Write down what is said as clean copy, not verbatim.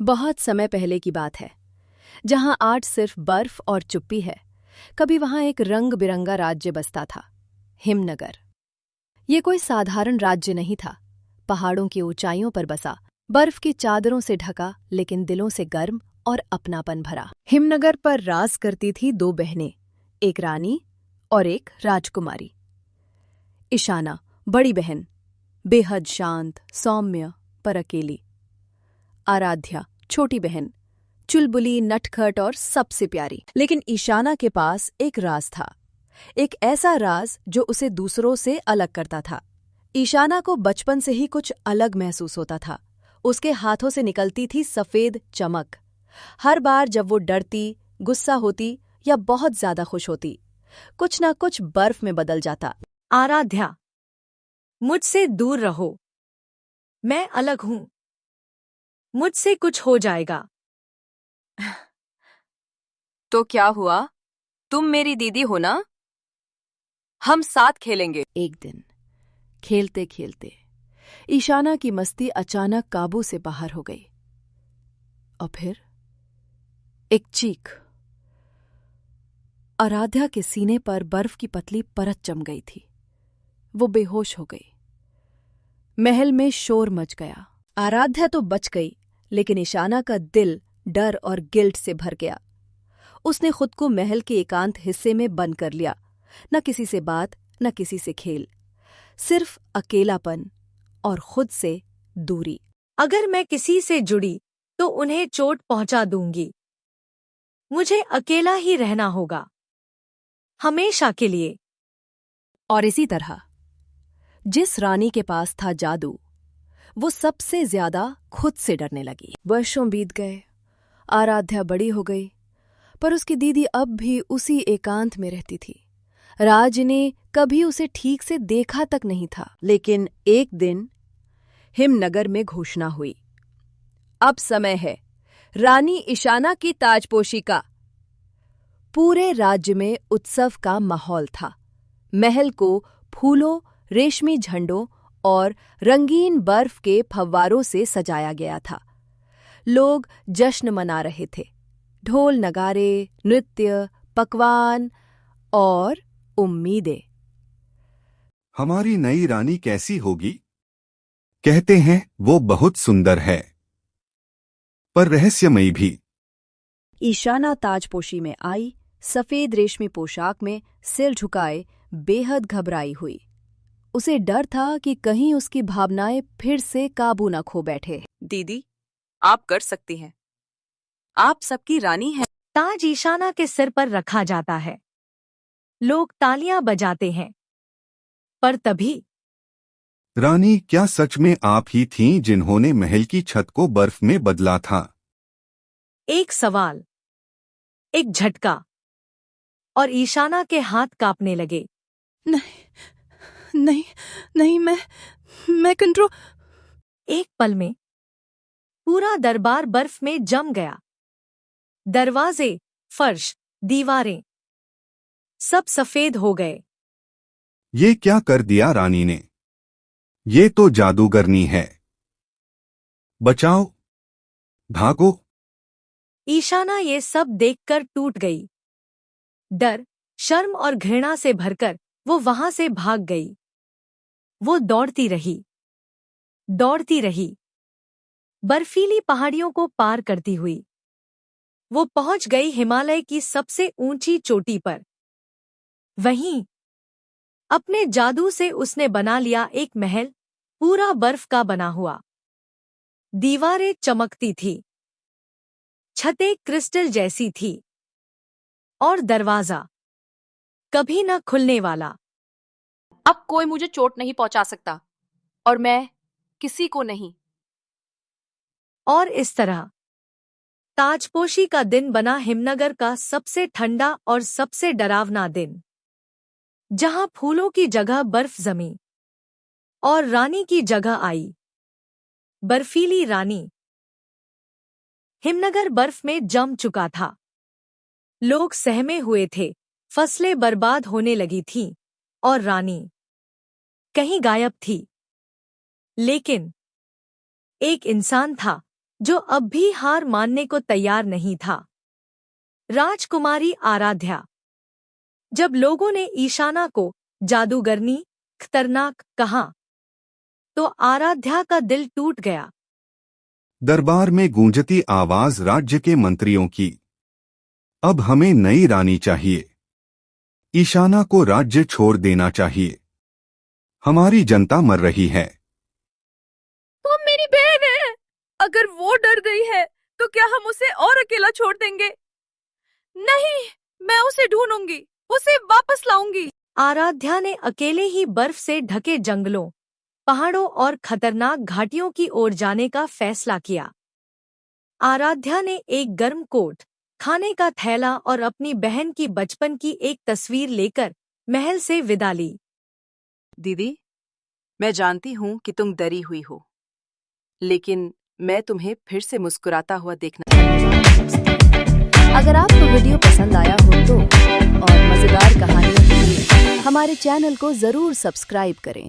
बहुत समय पहले की बात है, जहां आज सिर्फ बर्फ और चुप्पी है। कभी वहां एक रंग बिरंगा राज्य बसता था, हिमनगर। ये कोई साधारण राज्य नहीं था। पहाड़ों की ऊंचाइयों पर बसा, बर्फ की चादरों से ढका, लेकिन दिलों से गर्म और अपनापन भरा। हिमनगर पर राज करती थी दो बहनें, एक रानी और एक राजकुमारी। ईशाना बड़ी बहन, बेहद शांत, सौम्य पर अकेली। आराध्या छोटी बहन, चुलबुली, नटखट और सबसे प्यारी। लेकिन ईशाना के पास एक राज था, एक ऐसा राज जो उसे दूसरों से अलग करता था। ईशाना को बचपन से ही कुछ अलग महसूस होता था। उसके हाथों से निकलती थी सफेद चमक। हर बार जब वो डरती, गुस्सा होती या बहुत ज्यादा खुश होती, कुछ ना कुछ बर्फ में बदल जाता। आराध्या, मुझसे दूर रहो। मैं अलग हूं। मुझसे कुछ हो जाएगा। तो क्या हुआ? तुम मेरी दीदी हो ना? हम साथ खेलेंगे। एक दिन खेलते खेलते ईशाना की मस्ती अचानक काबू से बाहर हो गई। और फिर एक चीख। आराध्या के सीने पर बर्फ की पतली परत जम गई थी। वो बेहोश हो गई। महल में शोर मच गया। आराध्या तो बच गई, लेकिन ईशाना का दिल डर और गिल्ट से भर गया। उसने खुद को महल के एकांत हिस्से में बंद कर लिया। न किसी से बात, न किसी से खेल, सिर्फ अकेलापन और खुद से दूरी। अगर मैं किसी से जुड़ी तो उन्हें चोट पहुंचा दूंगी। मुझे अकेला ही रहना होगा, हमेशा के लिए। और इसी तरह जिस रानी के पास था जादू, वो सबसे ज्यादा खुद से डरने लगी। वर्षों बीत गए, आराध्या बड़ी हो गई, पर उसकी दीदी अब भी उसी एकांत में रहती थी। राज ने कभी उसे ठीक से देखा तक नहीं था। लेकिन एक दिन हिमनगर में घोषणा हुई, अब समय है रानी ईशाना की ताजपोशी का। पूरे राज्य में उत्सव का माहौल था। महल को फूलों, रेशमी झंडों और रंगीन बर्फ के फव्वारों से सजाया गया था। लोग जश्न मना रहे थे। ढोल, नगारे, नृत्य, पकवान और उम्मीदें। हमारी नई रानी कैसी होगी? कहते हैं वो बहुत सुंदर है, पर रहस्यमयी भी। ईशाना ताजपोशी में आई, सफेद रेशमी पोशाक में, सिर झुकाए, बेहद घबराई हुई। उसे डर था कि कहीं उसकी भावनाएं फिर से काबू न खो बैठे। दीदी, आप कर सकती हैं। आप सबकी रानी हैं। ताज ईशाना के सिर पर रखा जाता है। लोग तालियां बजाते हैं। पर तभी रानी, क्या सच में आप ही थीं जिन्होंने महल की छत को बर्फ में बदला था? एक सवाल, एक झटका, और ईशाना के हाथ कांपने लगे। नहीं नहीं नहीं, मैं कंट्रोल। एक पल में पूरा दरबार बर्फ में जम गया। दरवाजे, फर्श, दीवारें सब सफेद हो गए। ये क्या कर दिया रानी ने? ये तो जादूगरनी है। बचाओ, भागो। ईशाना ये सब देखकर टूट गई। डर, शर्म और घृणा से भरकर वो वहां से भाग गई। वो दौड़ती रही, दौड़ती रही, बर्फीली पहाड़ियों को पार करती हुई। वो पहुंच गई हिमालय की सबसे ऊंची चोटी पर। वहीं अपने जादू से उसने बना लिया एक महल, पूरा बर्फ का बना हुआ। दीवारें चमकती थी, छतें क्रिस्टल जैसी थी, और दरवाजा कभी न खुलने वाला। अब कोई मुझे चोट नहीं पहुंचा सकता, और मैं किसी को नहीं। और इस तरह ताजपोशी का दिन बना हिमनगर का सबसे ठंडा और सबसे डरावना दिन, जहां फूलों की जगह बर्फ जमी और रानी की जगह आई बर्फीली रानी। हिमनगर बर्फ में जम चुका था। लोग सहमे हुए थे, फसलें बर्बाद होने लगी थीं, और रानी कहीं गायब थी। लेकिन एक इंसान था जो अब भी हार मानने को तैयार नहीं था। राजकुमारी आराध्या। जब लोगों ने ईशाना को जादूगरनी खतरनाक कहा, तो आराध्या का दिल टूट गया। दरबार में गूंजती आवाज राज्य के मंत्रियों की। अब हमें नई रानी चाहिए। ईशाना को राज्य छोड़ देना चाहिए। हमारी जनता मर रही है। वो मेरी बहन है। अगर वो डर गई है तो क्या हम उसे और अकेला छोड़ देंगे? नहीं, मैं उसे ढूंढूंगी, उसे वापस लाऊंगी। आराध्या ने अकेले ही बर्फ से ढके जंगलों, पहाड़ों और खतरनाक घाटियों की ओर जाने का फैसला किया। आराध्या ने एक गर्म कोट, खाने का थैला और अपनी बहन की बचपन की एक तस्वीर लेकर महल से विदा ली। दीदी, मैं जानती हूँ कि तुम डरी हुई हो, लेकिन मैं तुम्हें फिर से मुस्कुराता हुआ देखना। अगर आपको वीडियो पसंद आया हो तो और मज़ेदार कहानियों के लिए हमारे चैनल को ज़रूर सब्सक्राइब करें।